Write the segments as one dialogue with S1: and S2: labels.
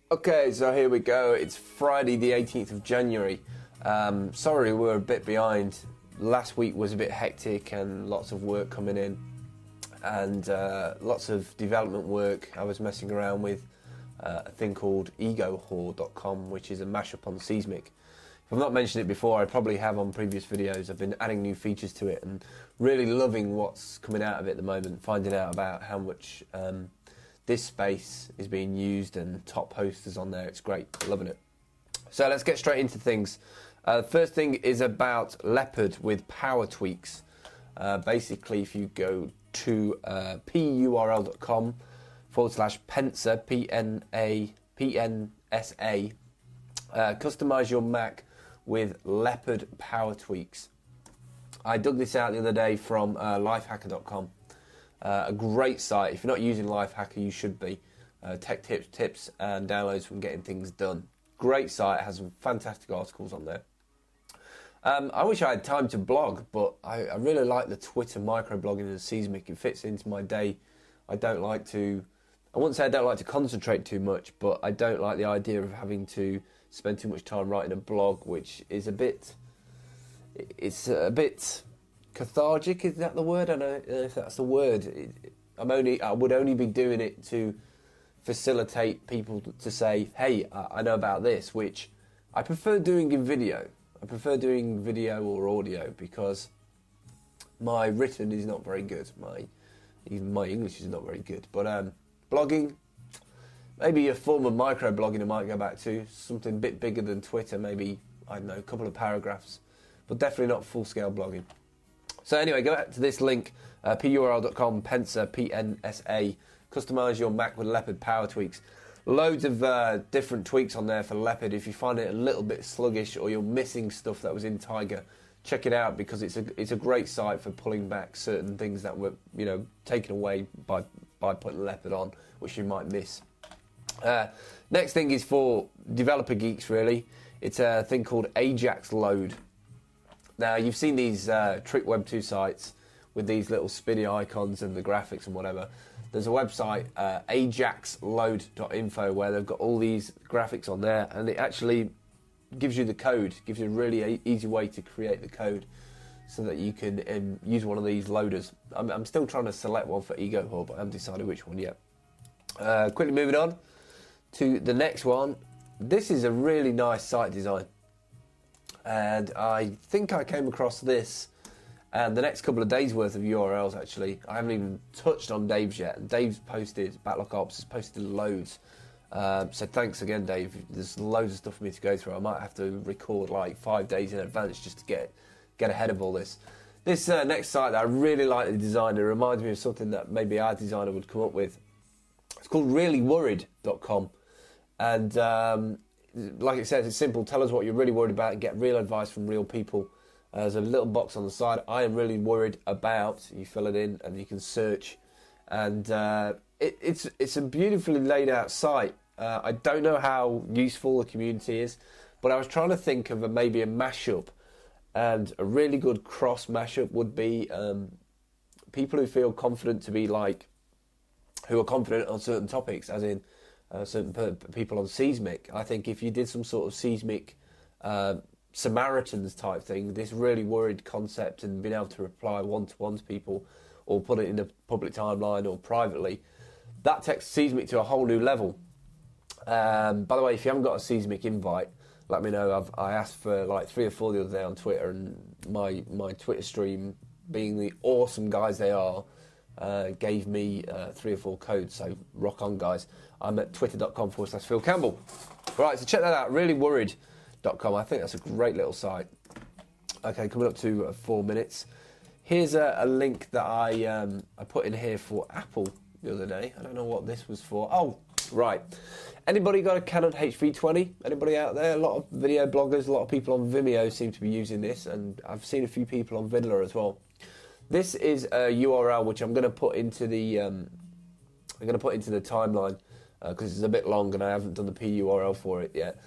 S1: Okay, so here we go. It's Friday the 18th of January. Sorry, we're a bit behind. Last week was a bit hectic and lots of work coming in and lots of development work. I was messing around with a thing called egohore.com, which is a mashup on Seismic. If I've not mentioned it before, I probably have on previous videos. I've been adding new features to it and really loving what's coming out of it at the moment, finding out about how much this space is being used and top posters on there. It's great, loving it. So let's get straight into things. First thing is about Leopard with power tweaks. Basically, if you go to purl.com/Pensa, P-N-S-A, customize your Mac with Leopard power tweaks. I dug this out the other day from lifehacker.com. A great site. If you're not using Lifehacker, you should be. Tech tips and downloads from getting things done. Great site, has some fantastic articles on there. I wish I had time to blog, but I really like the Twitter microblogging and Seismic. It fits into my day. I wouldn't say I don't like to concentrate too much, but I don't like the idea of having to spend too much time writing a blog, which is a bit cathartic. Is that the word? I don't know if that's the word. I would only be doing it to facilitate people to say, hey, I know about this, which I prefer doing in video. I prefer doing video or audio because my written is not very good. Even my English is not very good. But blogging, maybe a form of micro-blogging I might go back to. Something a bit bigger than Twitter, maybe, I don't know, a couple of paragraphs. But definitely not full-scale blogging. So anyway, go back to this link, purl.com, Pensa, P-N-S-A. Customize your Mac with Leopard power tweaks. Loads of different tweaks on there for Leopard. If you find it a little bit sluggish or you're missing stuff that was in Tiger, check it out because it's a great site for pulling back certain things that were taken away by putting Leopard on, which you might miss. Next thing is for developer geeks, really. It's a thing called Ajax Load. Now, you've seen these trick Web2 sites with these little spinny icons and the graphics and whatever. There's a website, ajaxload.info, where they've got all these graphics on there, and it actually gives you the code, gives you a really easy way to create the code so that you can use one of these loaders. I'm still trying to select one for EgoHore, but I haven't decided which one yet. Quickly moving on to the next one. This is a really nice site design. And I think I came across this and the next couple of days worth of URLs actually. I haven't even touched on Dave's yet. And Dave's posted, Backlock Ops has posted loads. So thanks again, Dave. There's loads of stuff for me to go through. I might have to record like 5 days in advance just to get ahead of all this. This next site that I really like the design, it reminds me of something that maybe our designer would come up with. It's called reallyworried.com. And like it says, it's simple. Tell us what you're really worried about and get real advice from real people. There's a little box on the side. I am really worried about. You fill it in and you can search. And it's a beautifully laid out site. I don't know how useful the community is, but I was trying to think of maybe a mashup. And a really good cross mashup would be people who feel confident to be like, who are confident on certain topics, as in certain people on Seismic. I think if you did some sort of Seismic Samaritans type thing, this really worried concept and being able to reply one-to-one to people or put it in a public timeline or privately, that takes Seismic to a whole new level. By the way, if you haven't got a Seismic invite, let me know. I asked for like 3 or 4 the other day on Twitter, and my Twitter stream, being the awesome guys they are, gave me 3 or 4 codes, so rock on, guys. I'm at twitter.com/Phil Campbell. Right, so check that out, reallyworried.com. I think that's a great little site. Okay, coming up to 4 minutes. Here's a link that I put in here for Apple the other day. I don't know what this was for. Oh, right. Anybody got a Canon HV20? Anybody out there? A lot of video bloggers, a lot of people on Vimeo seem to be using this, and I've seen a few people on Vidler as well. This is a URL which I'm going to put into the timeline because it's a bit long and I haven't done the PURL for it yet.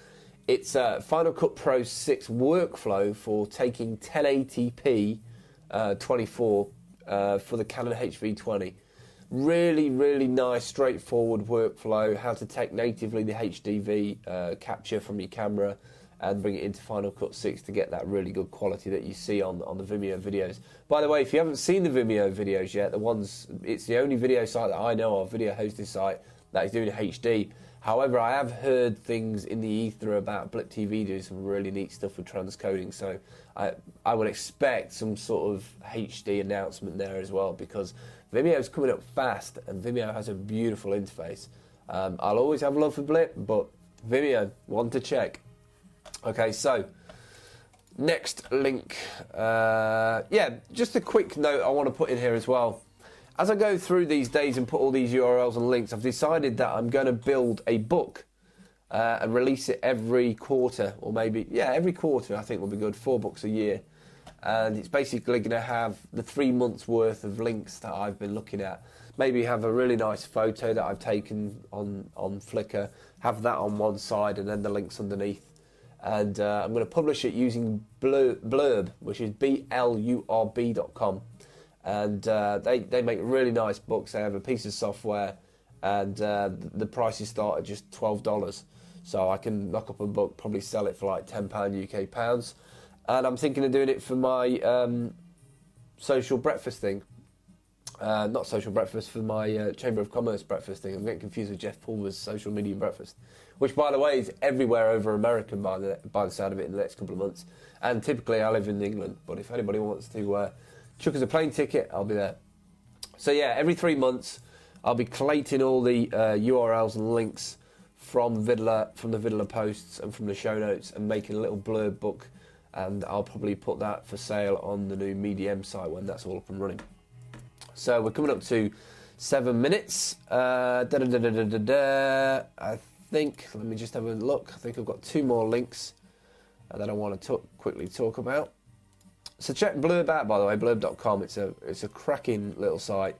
S1: It's Final Cut Pro 6 workflow for taking 1080p 24 for the Canon HV20. Really, really nice, straightforward workflow, how to take natively the HDV capture from your camera and bring it into Final Cut 6 to get that really good quality that you see on the Vimeo videos. By the way, if you haven't seen the Vimeo videos yet, it's the only video site that I know of, video hosting site, that is doing HD. However, I have heard things in the ether about Blip TV doing some really neat stuff with transcoding, so I would expect some sort of HD announcement there as well, because Vimeo's coming up fast, and Vimeo has a beautiful interface. I'll always have love for Blip, but Vimeo, one to check. Okay, so next link. Just a quick note I want to put in here as well. As I go through these days and put all these URLs and links, I've decided that I'm going to build a book and release it every quarter, or maybe, every quarter I think will be good, 4 books a year. And it's basically going to have the 3 months worth of links that I've been looking at. Maybe have a really nice photo that I've taken on Flickr, have that on one side and then the links underneath. And I'm going to publish it using Blurb, which is blurb.com. And they make really nice books. They have a piece of software, and the prices start at just $12. So I can knock up a book, probably sell it for like £10 UK pounds. And I'm thinking of doing it for my social breakfast thing. Not social breakfast, for my Chamber of Commerce breakfast thing. I'm getting confused with Jeff Pulver's social media breakfast, which, by the way, is everywhere over America by the sound of it in the next couple of months. And typically I live in England, but if anybody wants to chuck us a plane ticket, I'll be there. So yeah, every 3 months I'll be collating all the URLs and links from the Vidler posts and from the show notes and making a little blurb book, and I'll probably put that for sale on the new Medium site when that's all up and running. So we're coming up to 7 minutes. I think, let me just have a look. I think I've got 2 more links that I want to quickly talk about. So check Blurb out, by the way, blurb.com. It's a cracking little site.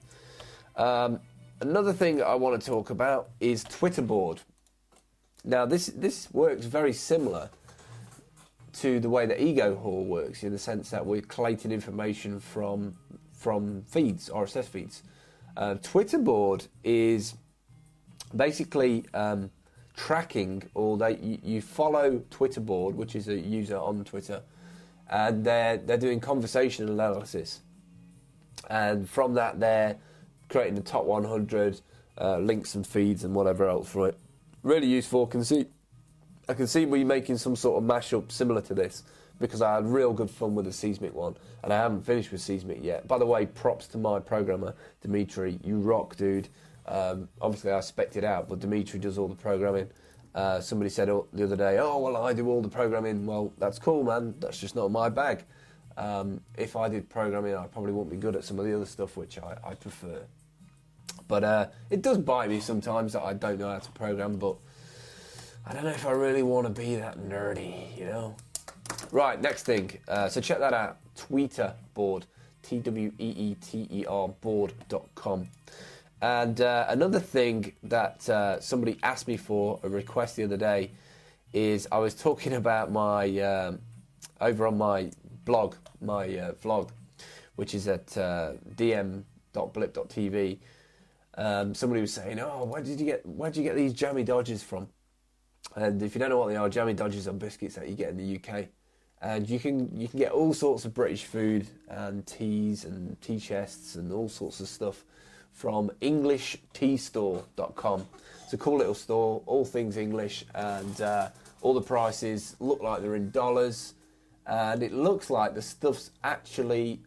S1: Another thing I want to talk about is Twitterboard. Now, this works very similar to the way that Ego Hall works, in the sense that we're collating information from feeds, RSS feeds. Twitterboard is basically tracking, or you follow Twitterboard, which is a user on Twitter, and they're doing conversation analysis, and from that they're creating the top 100 links and feeds and whatever else for it. Really useful. I can see we're making some sort of mashup similar to this, because I had real good fun with the Seismic one, and I haven't finished with Seismic yet. By the way, props to my programmer, Dimitri. You rock, dude. Obviously, I spec'd it out, but Dimitri does all the programming. Somebody said the other day, oh, well, I do all the programming. Well, that's cool, man. That's just not my bag. If I did programming, I probably wouldn't be good at some of the other stuff, which I prefer. But it does bite me sometimes that I don't know how to program, but I don't know if I really want to be that nerdy, you know? Right, next thing. So check that out. Tweeterboard. Tweeter board.com. And another thing that somebody asked me for, a request the other day, is I was talking about my, over on my blog, my vlog, which is at dm.blip.tv. Somebody was saying, oh, where'd you get these jammy dodgers from? And if you don't know what they are, jammy dodgers are biscuits that you get in the UK. And you can get all sorts of British food and teas and tea chests and all sorts of stuff from EnglishTeaStore.com. It's a cool little store, all things English, and all the prices look like they're in dollars, and it looks like the stuff's actually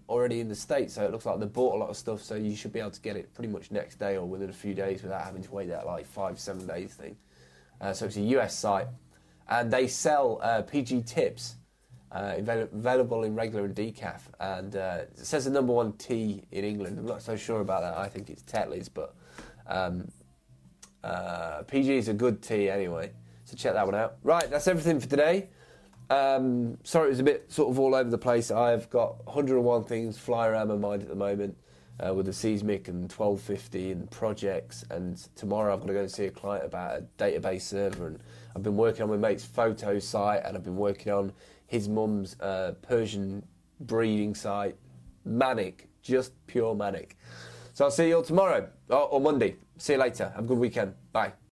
S1: already in the States, so it looks like they bought a lot of stuff, so you should be able to get it pretty much next day or within a few days without having to wait that like 5-7 days thing. So it's a US site, and they sell PG tips, available in regular and decaf, and it says the #1 tea in England. I'm not so sure about that. I think it's Tetley's, but PG is a good tea anyway, so check that one out. Right, that's everything for today. Sorry it was a bit sort of all over the place. I've got 101 things flying around my mind at the moment, with the Seismic and 1250 and projects, and tomorrow I'm going to go and see a client about a database server, and I've been working on my mate's photo site, and I've been working on his mum's Persian breeding site. Manic, just pure manic. So I'll see you all tomorrow or Monday. See you later. Have a good weekend. Bye.